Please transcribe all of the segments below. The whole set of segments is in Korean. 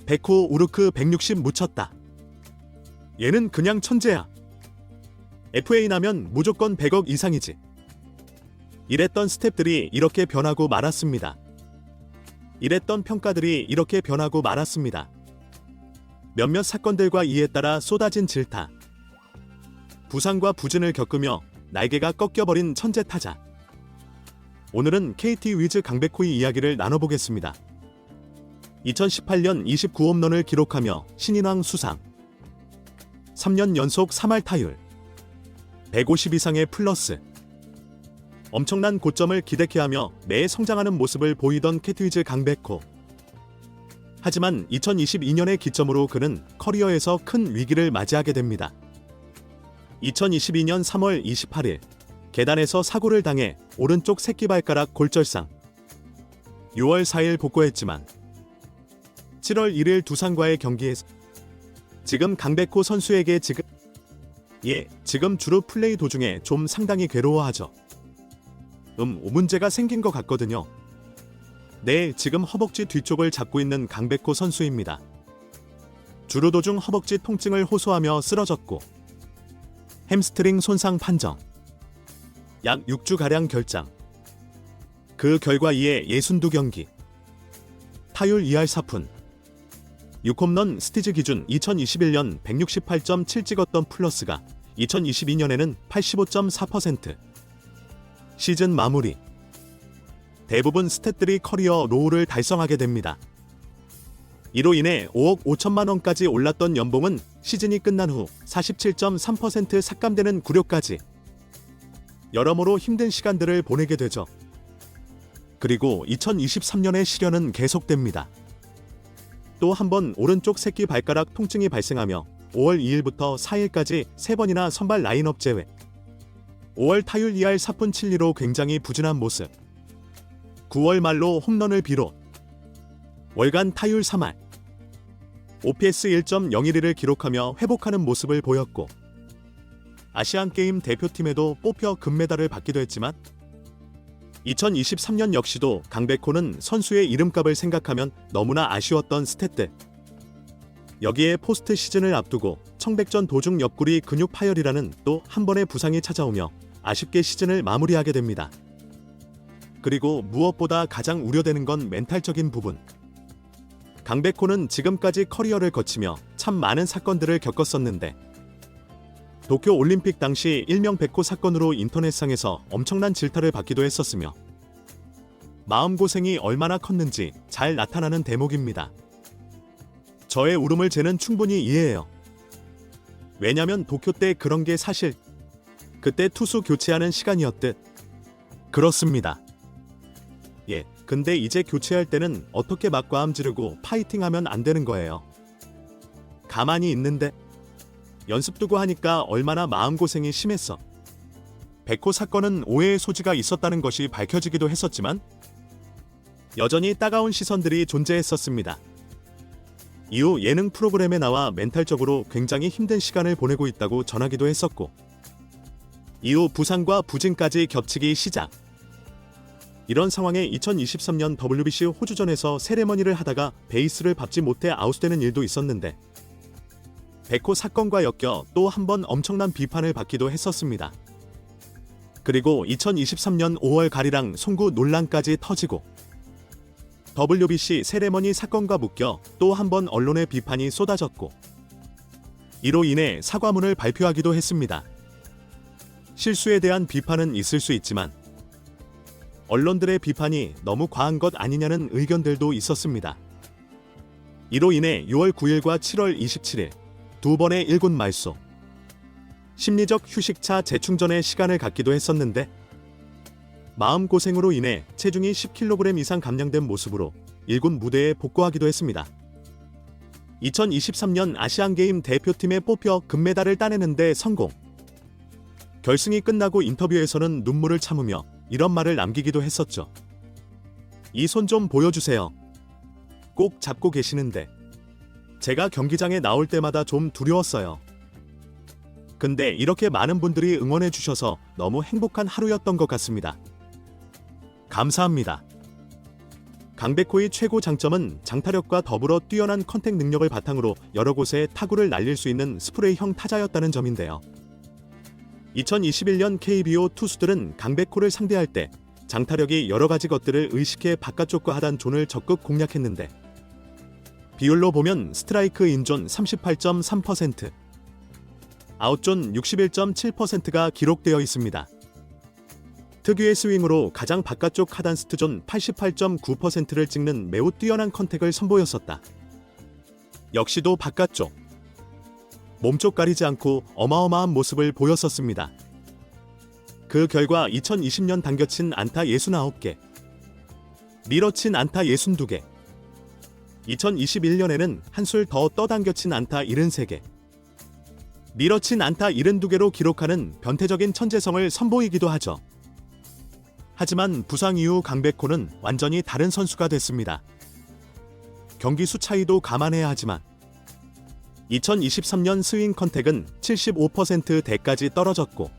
백호 우르크 160 묻혔다. 얘는 그냥 천재야. FA 나면 무조건 100억 이상이지. 이랬던 스텝들이 이렇게 변하고 말았습니다. 이랬던 평가들이 이렇게 변하고 말았습니다. 몇몇 사건들과 이에 따라 쏟아진 질타. 부상과 부진을 겪으며 날개가 꺾여버린 천재 타자. 오늘은 KT 위즈 강백호의 이야기를 나눠보겠습니다. 2018년 29홈런을 기록하며 신인왕 수상. 3년 연속 3할 타율. 150 이상의 플러스. 엄청난 고점을 기대케 하며 매 성장하는 모습을 보이던 KT 위즈 강백호. 하지만 2022년의 기점으로 그는 커리어에서 큰 위기를 맞이하게 됩니다. 2022년 3월 28일 계단에서 사고를 당해 오른쪽 새끼발가락 골절상. 6월 4일 복구했지만 7월 1일 두산과의 경기에서 지금 강백호 선수에게 지금 주루 플레이 도중에 좀 상당히 괴로워하죠. 문제가 생긴 것 같거든요. 네, 지금 허벅지 뒤쪽을 잡고 있는 강백호 선수입니다. 주루 도중 허벅지 통증을 호소하며 쓰러졌고 햄스트링 손상 판정. 약 6주가량 결장. 그 결과 이에 62경기. 타율 2할 4푼. 6홈런 스티즈 기준 2021년 168.7 찍었던 플러스가 2022년에는 85.4%. 시즌 마무리. 대부분 스탯들이 커리어 로우를 달성하게 됩니다. 이로 인해 5억 5천만 원까지 올랐던 연봉은 시즌이 끝난 후 47.3% 삭감되는 굴욕까지. 여러모로 힘든 시간들을 보내게 되죠. 그리고 2023년의 시련은 계속됩니다. 또 한 번 오른쪽 새끼 발가락 통증이 발생하며 5월 2일부터 4일까지 3번이나 선발 라인업 제외. 5월 타율 2할 4푼 7리로 굉장히 부진한 모습. 9월 말로 홈런을 비롯 월간 타율 3할. OPS 1.012를 기록하며 회복하는 모습을 보였고 아시안게임 대표팀에도 뽑혀 금메달을 받기도 했지만 2023년 역시도 강백호는 선수의 이름값을 생각하면 너무나 아쉬웠던 스탯들. 여기에 포스트 시즌을 앞두고 청백전 도중 옆구리 근육 파열이라는 또 한 번의 부상이 찾아오며 아쉽게 시즌을 마무리하게 됩니다. 그리고 무엇보다 가장 우려되는 건 멘탈적인 부분. 강백호는 지금까지 커리어를 거치며 참 많은 사건들을 겪었었는데 도쿄 올림픽 당시 일명 백호 사건으로 인터넷상에서 엄청난 질타를 받기도 했었으며 마음고생이 얼마나 컸는지 잘 나타나는 대목입니다. 저의 울음을 쟤는 충분히 이해해요. 왜냐면 도쿄 때 그런 게 사실 그때 투수 교체하는 시간이었듯. 그렇습니다. 근데 이제 교체할 때는 어떻게 막 과음 지르고 파이팅하면 안 되는 거예요. 가만히 있는데 연습 두고 하니까 얼마나 마음고생이 심했어. 백호 사건은 오해의 소지가 있었다는 것이 밝혀지기도 했었지만 여전히 따가운 시선들이 존재했었습니다. 이후 예능 프로그램에 나와 멘탈적으로 굉장히 힘든 시간을 보내고 있다고 전하기도 했었고 이후 부상과 부진까지 겹치기 시작. 이런 상황에 2023년 WBC 호주전에서 세레머니를 하다가 베이스를 밟지 못해 아웃되는 일도 있었는데 백호 사건과 엮여 또 한 번 엄청난 비판을 받기도 했었습니다. 그리고 2023년 5월 가리랑 송구 논란까지 터지고 WBC 세레머니 사건과 묶여 또 한 번 언론의 비판이 쏟아졌고 이로 인해 사과문을 발표하기도 했습니다. 실수에 대한 비판은 있을 수 있지만 언론들의 비판이 너무 과한 것 아니냐는 의견들도 있었습니다. 이로 인해 6월 9일과 7월 27일 두 번의 1군 말소. 심리적 휴식차 재충전의 시간을 갖기도 했었는데 마음고생으로 인해 체중이 10kg 이상 감량된 모습으로 1군 무대에 복구하기도 했습니다. 2023년 아시안게임 대표팀에 뽑혀 금메달을 따내는데 성공. 결승이 끝나고 인터뷰에서는 눈물을 참으며 이런 말을 남기기도 했었죠. 이 손 좀 보여주세요. 꼭 잡고 계시는데 제가 경기장에 나올 때마다 좀 두려웠어요. 근데 이렇게 많은 분들이 응원해 주셔서 너무 행복한 하루였던 것 같습니다. 감사합니다. 강백호의 최고 장점은 장타력과 더불어 뛰어난 컨택 능력을 바탕으로 여러 곳에 타구를 날릴 수 있는 스프레이형 타자였다는 점인데요. 2021년 KBO 투수들은 강백호를 상대할 때 장타력이 여러 가지 것들을 의식해 바깥쪽과 하단 존을 적극 공략했는데 비율로 보면 스트라이크 인존 38.3%, 아웃존 61.7%가 기록되어 있습니다. 특유의 스윙으로 가장 바깥쪽 하단 스트존 88.9%를 찍는 매우 뛰어난 컨택을 선보였었다. 역시도 바깥쪽, 몸쪽 가리지 않고 어마어마한 모습을 보였었습니다. 그 결과 2020년 당겨친 안타 69개, 밀어친 안타 62개, 2021년에는 한술 더 떠당겨친 안타 73개, 밀어친 안타 72개로 기록하는 변태적인 천재성을 선보이기도 하죠. 하지만 부상 이후 강백호는 완전히 다른 선수가 됐습니다. 경기 수 차이도 감안해야 하지만 2023년 스윙 컨택은 75%대까지 떨어졌고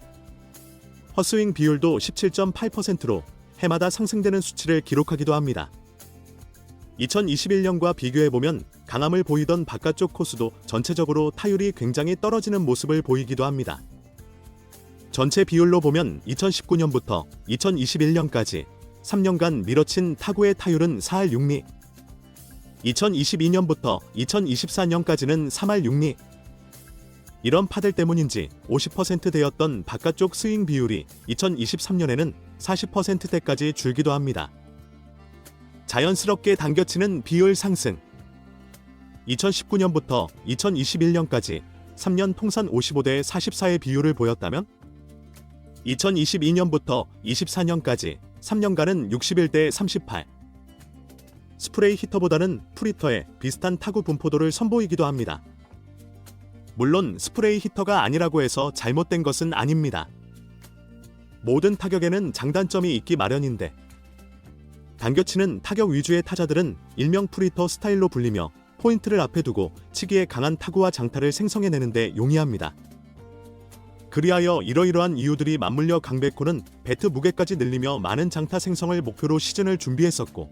헛스윙 비율도 17.8%로 해마다 상승되는 수치를 기록하기도 합니다. 2021년과 비교해보면 강함을 보이던 바깥쪽 코스도 전체적으로 타율이 굉장히 떨어지는 모습을 보이기도 합니다. 전체 비율로 보면 2019년부터 2021년까지 3년간 밀어친 타구의 타율은 4할 6리, 2022년부터 2024년까지는 3할 6리. 이런 파들 때문인지 50%대였던 바깥쪽 스윙 비율이 2023년에는 40%대까지 줄기도 합니다. 자연스럽게 당겨치는 비율 상승. 2019년부터 2021년까지 3년 통산 55대 44의 비율을 보였다면 2022년부터 24년까지 3년간은 61대 38. 스프레이 히터보다는 풀히터에 비슷한 타구 분포도를 선보이기도 합니다. 물론 스프레이 히터가 아니라고 해서 잘못된 것은 아닙니다. 모든 타격에는 장단점이 있기 마련인데 당겨치는 타격 위주의 타자들은 일명 풀히터 스타일로 불리며 포인트를 앞에 두고 치기에 강한 타구와 장타를 생성해내는 데 용이합니다. 그리하여 이러이러한 이유들이 맞물려 강백호는 배트 무게까지 늘리며 많은 장타 생성을 목표로 시즌을 준비했었고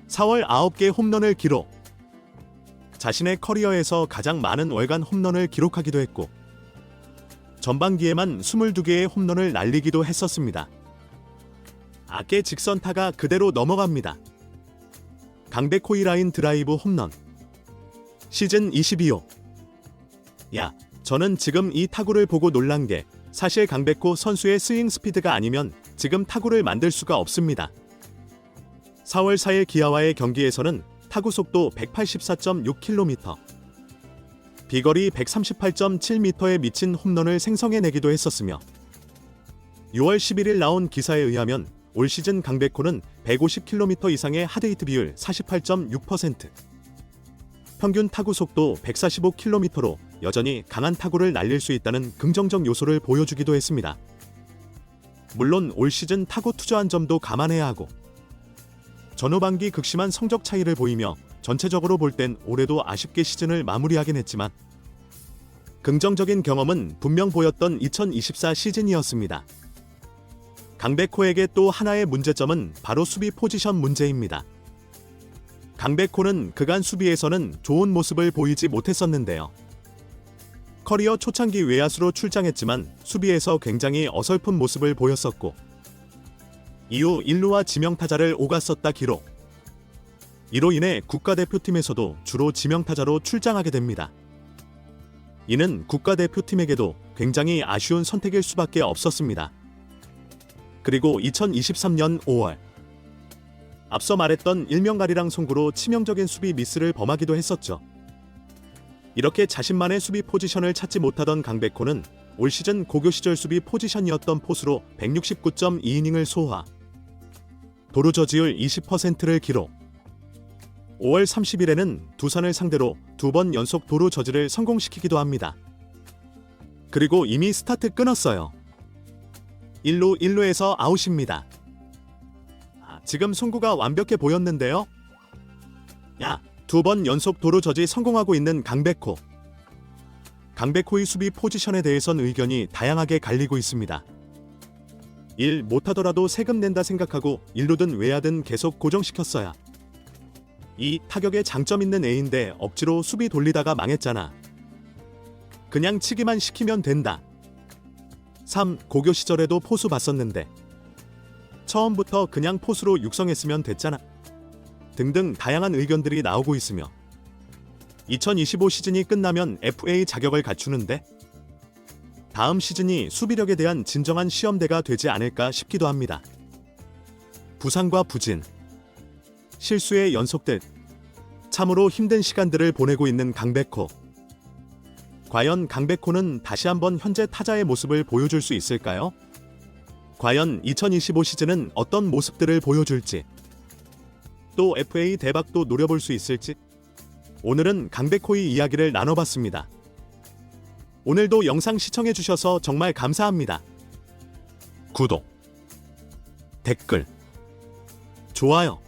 4월 9개 홈런을 기록, 자신의 커리어에서 가장 많은 월간 홈런을 기록하기도 했고 전반기에만 22개의 홈런을 날리기도 했었습니다. 악의 직선타가 그대로 넘어갑니다. 강백호의 라인 드라이브 홈런 시즌 22호. 야, 저는 지금 이 타구를 보고 놀란 게 사실 강백호 선수의 스윙 스피드가 아니면 지금 타구를 만들 수가 없습니다. 4월 4일 기아와의 경기에서는 타구 속도 184.6km, 비거리 138.7m에 미친 홈런을 생성해내기도 했었으며 6월 11일 나온 기사에 의하면 올 시즌 강백호는 150km 이상의 하드히트 비율 48.6%, 평균 타구 속도 145km로 여전히 강한 타구를 날릴 수 있다는 긍정적 요소를 보여주기도 했습니다. 물론 올 시즌 타구 투저한 점도 감안해야 하고 전후반기 극심한 성적 차이를 보이며 전체적으로 볼 땐 올해도 아쉽게 시즌을 마무리하긴 했지만 긍정적인 경험은 분명 보였던 2024 시즌이었습니다. 강백호에게 또 하나의 문제점은 바로 수비 포지션 문제입니다. 강백호는 그간 수비에서는 좋은 모습을 보이지 못했었는데요. 커리어 초창기 외야수로 출장했지만 수비에서 굉장히 어설픈 모습을 보였었고 이후 1루와 지명타자를 오갔었다 기록. 이로 인해 국가대표팀에서도 주로 지명타자로 출장하게 됩니다. 이는 국가대표팀에게도 굉장히 아쉬운 선택일 수밖에 없었습니다. 그리고 2023년 5월 앞서 말했던 일명가리랑 송구로 치명적인 수비 미스를 범하기도 했었죠. 이렇게 자신만의 수비 포지션을 찾지 못하던 강백호는 올 시즌 고교 시절 수비 포지션이었던 포수로 169.2이닝을 소화, 도루 저지율 20%를 기록. 5월 30일에는 두산을 상대로 2번 연속 도루 저지를 성공시키기도 합니다. 그리고 이미 스타트 끊었어요. 1루에서 아웃입니다. 지금 송구가 완벽해 보였는데요. 야, 2번 연속 도루 저지 성공하고 있는 강백호. 강백호의 수비 포지션에 대해선 의견이 다양하게 갈리고 있습니다. 일 못하더라도 세금 낸다 생각하고 일로든 외야든 계속 고정시켰어야. 이 타격에 장점 있는 애인데 억지로 수비 돌리다가 망했잖아. 그냥 치기만 시키면 된다. 3. 고교 시절에도 포수 봤었는데 처음부터 그냥 포수로 육성했으면 됐잖아. 등등 다양한 의견들이 나오고 있으며 2025 시즌이 끝나면 FA 자격을 갖추는데 다음 시즌이 수비력에 대한 진정한 시험대가 되지 않을까 싶기도 합니다. 부상과 부진, 실수의 연속들, 참으로 힘든 시간들을 보내고 있는 강백호. 과연 강백호는 다시 한번 현재 타자의 모습을 보여줄 수 있을까요? 과연 2025 시즌은 어떤 모습들을 보여줄지, 또 FA 대박도 노려볼 수 있을지, 오늘은 강백호의 이야기를 나눠봤습니다. 오늘도 영상 시청해주셔서 정말 감사합니다. 구독, 댓글, 좋아요